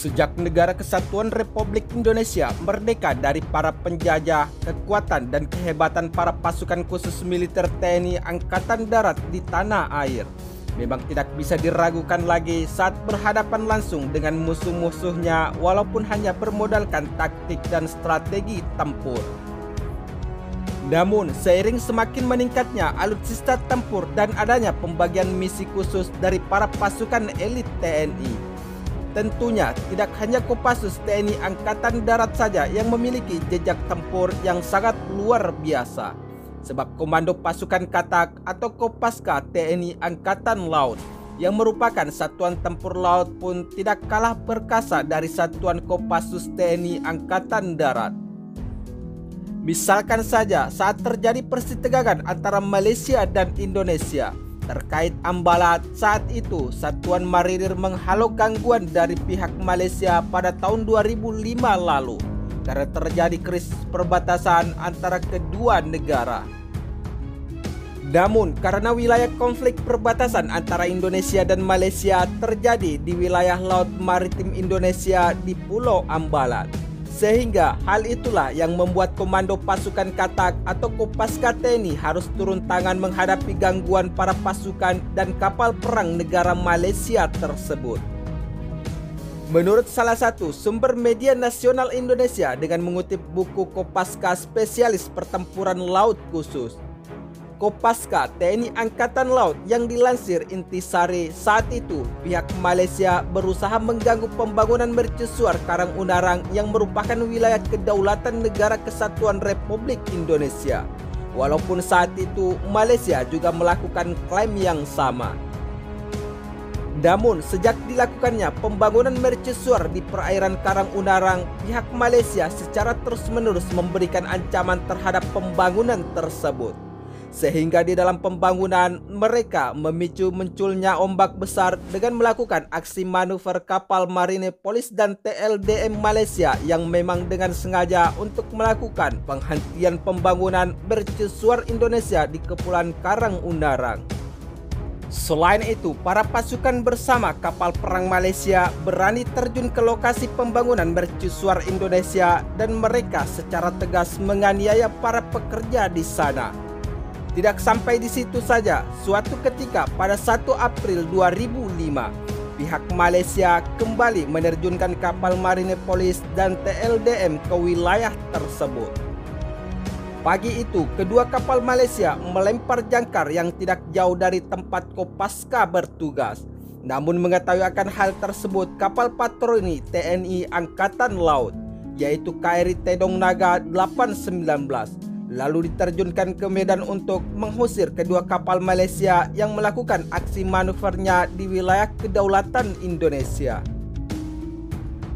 Sejak Negara Kesatuan Republik Indonesia merdeka dari para penjajah, kekuatan dan kehebatan para pasukan khusus militer TNI Angkatan Darat di tanah air memang tidak bisa diragukan lagi saat berhadapan langsung dengan musuh-musuhnya walaupun hanya bermodalkan taktik dan strategi tempur. Namun, seiring semakin meningkatnya alutsista tempur dan adanya pembagian misi khusus dari para pasukan elit TNI, tentunya tidak hanya Kopassus TNI Angkatan Darat saja yang memiliki jejak tempur yang sangat luar biasa. Sebab Komando Pasukan Katak atau Kopaska TNI Angkatan Laut yang merupakan satuan tempur laut pun tidak kalah perkasa dari satuan Kopassus TNI Angkatan Darat. Misalkan saja saat terjadi persitegangan antara Malaysia dan Indonesia terkait Ambalat, saat itu Satuan Marinir menghalau gangguan dari pihak Malaysia pada tahun 2005 lalu karena terjadi krisis perbatasan antara kedua negara. Namun, karena wilayah konflik perbatasan antara Indonesia dan Malaysia terjadi di wilayah Laut Maritim Indonesia di Pulau Ambalat, sehingga hal itulah yang membuat Komando Pasukan Katak atau Kopaska TNI harus turun tangan menghadapi gangguan para pasukan dan kapal perang negara Malaysia tersebut. Menurut salah satu sumber media nasional Indonesia dengan mengutip buku Kopaska Spesialis Pertempuran Laut Khusus, Kopaska TNI Angkatan Laut yang dilansir Intisari, saat itu pihak Malaysia berusaha mengganggu pembangunan mercusuar Karang Unarang yang merupakan wilayah kedaulatan Negara Kesatuan Republik Indonesia. Walaupun saat itu Malaysia juga melakukan klaim yang sama. Namun, sejak dilakukannya pembangunan mercusuar di perairan Karang Unarang, pihak Malaysia secara terus-menerus memberikan ancaman terhadap pembangunan tersebut. Sehingga di dalam pembangunan, mereka memicu munculnya ombak besar dengan melakukan aksi manuver kapal marine polis dan TLDM Malaysia yang memang dengan sengaja untuk melakukan penghentian pembangunan mercusuar Indonesia di Kepulauan Karang Unarang. Selain itu, para pasukan bersama kapal perang Malaysia berani terjun ke lokasi pembangunan mercusuar Indonesia dan mereka secara tegas menganiaya para pekerja di sana. Tidak sampai di situ saja, suatu ketika pada 1 April 2005, pihak Malaysia kembali menerjunkan kapal marine polis dan TLDM ke wilayah tersebut. Pagi itu, kedua kapal Malaysia melempar jangkar yang tidak jauh dari tempat Kopaska bertugas. Namun mengetahui akan hal tersebut, kapal patroli TNI Angkatan Laut, yaitu KRI Tedong Naga 819, lalu diterjunkan ke medan untuk mengusir kedua kapal Malaysia yang melakukan aksi manuvernya di wilayah kedaulatan Indonesia.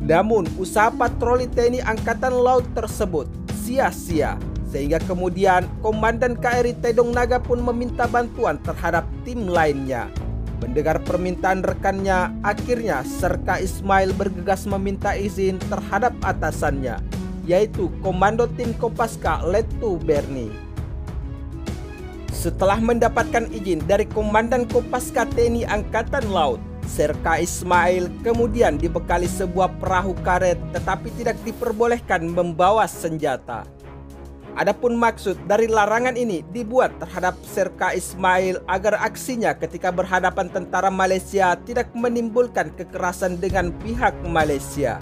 Namun, usaha patroli TNI Angkatan Laut tersebut sia-sia, sehingga kemudian Komandan KRI Tedong Naga pun meminta bantuan terhadap tim lainnya. Mendengar permintaan rekannya, akhirnya Serka Ismail bergegas meminta izin terhadap atasannya, yaitu Komando Tim Kopaska Letu Berni. Setelah mendapatkan izin dari Komandan Kopaska TNI Angkatan Laut, Serka Ismail kemudian dibekali sebuah perahu karet tetapi tidak diperbolehkan membawa senjata. Adapun maksud dari larangan ini dibuat terhadap Serka Ismail agar aksinya ketika berhadapan tentara Malaysia tidak menimbulkan kekerasan dengan pihak Malaysia.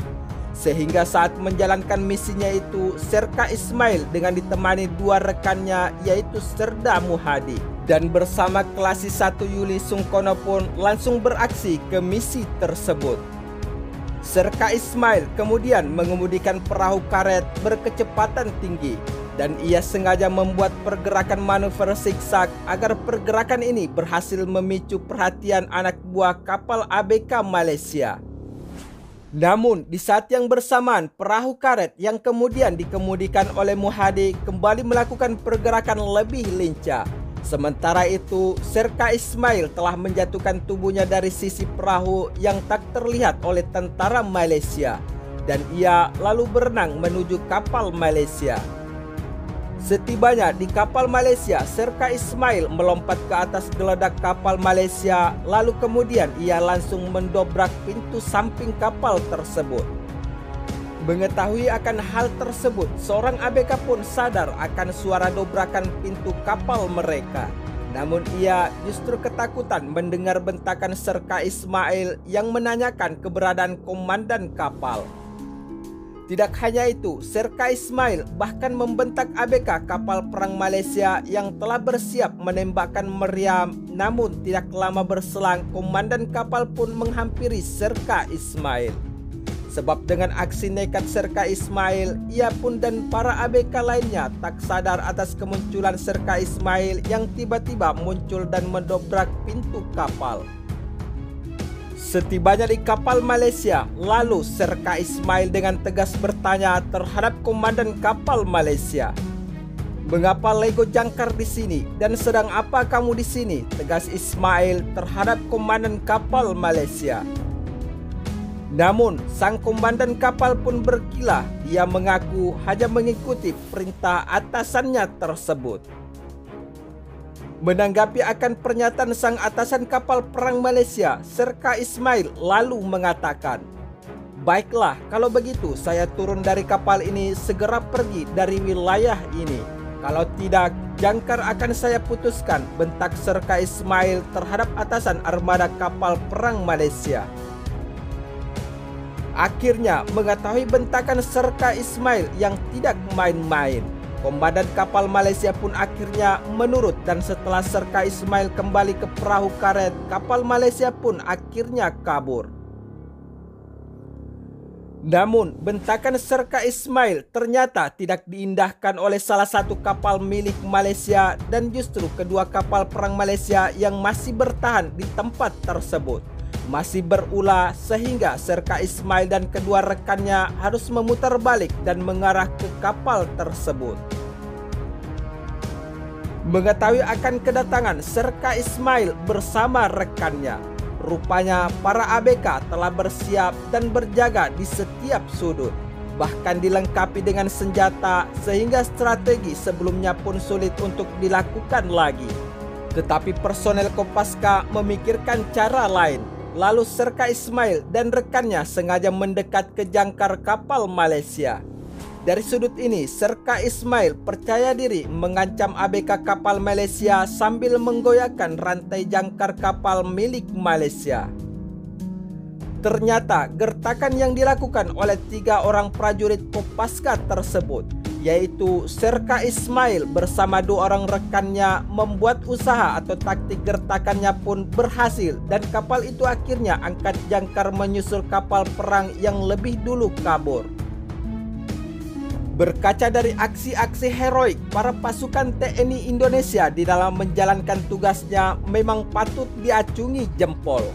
Sehingga saat menjalankan misinya itu, Serka Ismail dengan ditemani dua rekannya yaitu Serda Muhadi dan bersama Klasi 1 Yuli Sungkono pun langsung beraksi ke misi tersebut. Serka Ismail kemudian mengemudikan perahu karet berkecepatan tinggi dan ia sengaja membuat pergerakan manuver zigzag agar pergerakan ini berhasil memicu perhatian anak buah kapal ABK Malaysia. Namun, di saat yang bersamaan, perahu karet yang kemudian dikemudikan oleh Muhadi kembali melakukan pergerakan lebih lincah. Sementara itu, Serka Ismail telah menjatuhkan tubuhnya dari sisi perahu yang tak terlihat oleh tentara Malaysia, dan ia lalu berenang menuju kapal Malaysia. Setibanya di kapal Malaysia, Serka Ismail melompat ke atas geledak kapal Malaysia, lalu kemudian ia langsung mendobrak pintu samping kapal tersebut. Mengetahui akan hal tersebut, seorang ABK pun sadar akan suara dobrakan pintu kapal mereka. Namun ia justru ketakutan mendengar bentakan Serka Ismail yang menanyakan keberadaan komandan kapal. Tidak hanya itu, Serka Ismail bahkan membentak ABK kapal perang Malaysia yang telah bersiap menembakkan meriam. Namun tidak lama berselang, komandan kapal pun menghampiri Serka Ismail. Sebab dengan aksi nekat Serka Ismail, ia pun dan para ABK lainnya tak sadar atas kemunculan Serka Ismail yang tiba-tiba muncul dan mendobrak pintu kapal. Setibanya di kapal Malaysia, lalu Serka Ismail dengan tegas bertanya terhadap komandan kapal Malaysia. "Mengapa Lego jangkar di sini dan sedang apa kamu di sini?" tegas Ismail terhadap komandan kapal Malaysia. Namun, sang komandan kapal pun berkilah. Ia mengaku hanya mengikuti perintah atasannya tersebut. Menanggapi akan pernyataan sang atasan kapal perang Malaysia, Serka Ismail lalu mengatakan, "Baiklah, kalau begitu saya turun dari kapal ini segera pergi dari wilayah ini. Kalau tidak, jangkar akan saya putuskan," bentak Serka Ismail terhadap atasan armada kapal perang Malaysia. Akhirnya, mengetahui bentakan Serka Ismail yang tidak main-main, komandan kapal Malaysia pun akhirnya menurut, dan setelah Serka Ismail kembali ke perahu karet, kapal Malaysia pun akhirnya kabur. Namun, bentakan Serka Ismail ternyata tidak diindahkan oleh salah satu kapal milik Malaysia dan justru kedua kapal perang Malaysia yang masih bertahan di tempat tersebut masih berulah, sehingga Serka Ismail dan kedua rekannya harus memutar balik dan mengarah ke kapal tersebut. Mengetahui akan kedatangan Serka Ismail bersama rekannya, rupanya para ABK telah bersiap dan berjaga di setiap sudut, bahkan dilengkapi dengan senjata sehingga strategi sebelumnya pun sulit untuk dilakukan lagi. Tetapi personel Kopaska memikirkan cara lain. Lalu Serka Ismail dan rekannya sengaja mendekat ke jangkar kapal Malaysia. Dari sudut ini, Serka Ismail percaya diri mengancam ABK kapal Malaysia sambil menggoyahkan rantai jangkar kapal milik Malaysia. Ternyata gertakan yang dilakukan oleh 3 orang prajurit Kopaska tersebut, yaitu Serka Ismail bersama 2 orang rekannya, membuat usaha atau taktik gertakannya pun berhasil, dan kapal itu akhirnya angkat jangkar menyusul kapal perang yang lebih dulu kabur. Berkaca dari aksi-aksi heroik para pasukan TNI Indonesia di dalam menjalankan tugasnya memang patut diacungi jempol.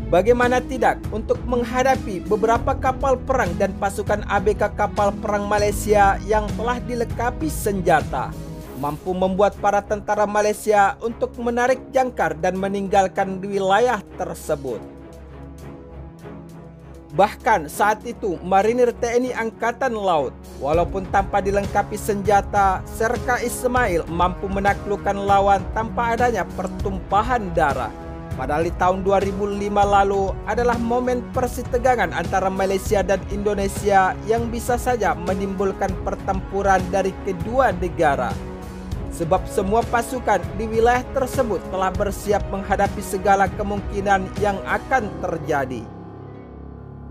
Bagaimana tidak untuk menghadapi beberapa kapal perang dan pasukan ABK kapal perang Malaysia yang telah dilengkapi senjata, mampu membuat para tentara Malaysia untuk menarik jangkar dan meninggalkan wilayah tersebut. Bahkan saat itu marinir TNI Angkatan Laut, walaupun tanpa dilengkapi senjata, Serka Ismail mampu menaklukkan lawan tanpa adanya pertumpahan darah. Padahal di tahun 2005 lalu adalah momen persitegangan antara Malaysia dan Indonesia yang bisa saja menimbulkan pertempuran dari kedua negara. Sebab semua pasukan di wilayah tersebut telah bersiap menghadapi segala kemungkinan yang akan terjadi.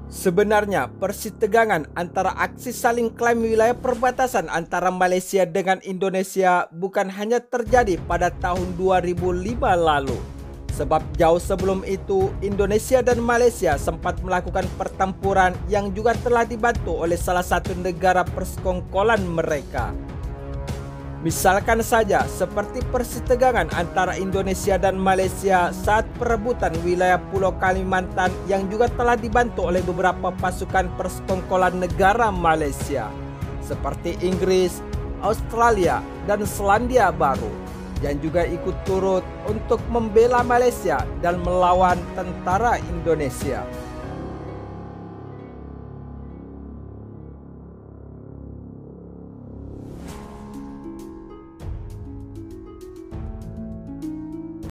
Sebenarnya persitegangan antara aksi saling klaim wilayah perbatasan antara Malaysia dengan Indonesia bukan hanya terjadi pada tahun 2005 lalu. Sebab jauh sebelum itu, Indonesia dan Malaysia sempat melakukan pertempuran yang juga telah dibantu oleh salah satu negara persekongkolan mereka. Misalkan saja seperti persitegangan antara Indonesia dan Malaysia saat perebutan wilayah Pulau Kalimantan yang juga telah dibantu oleh beberapa pasukan persekongkolan negara Malaysia, seperti Inggris, Australia, dan Selandia Baru, yang juga ikut turut untuk membela Malaysia dan melawan tentara Indonesia.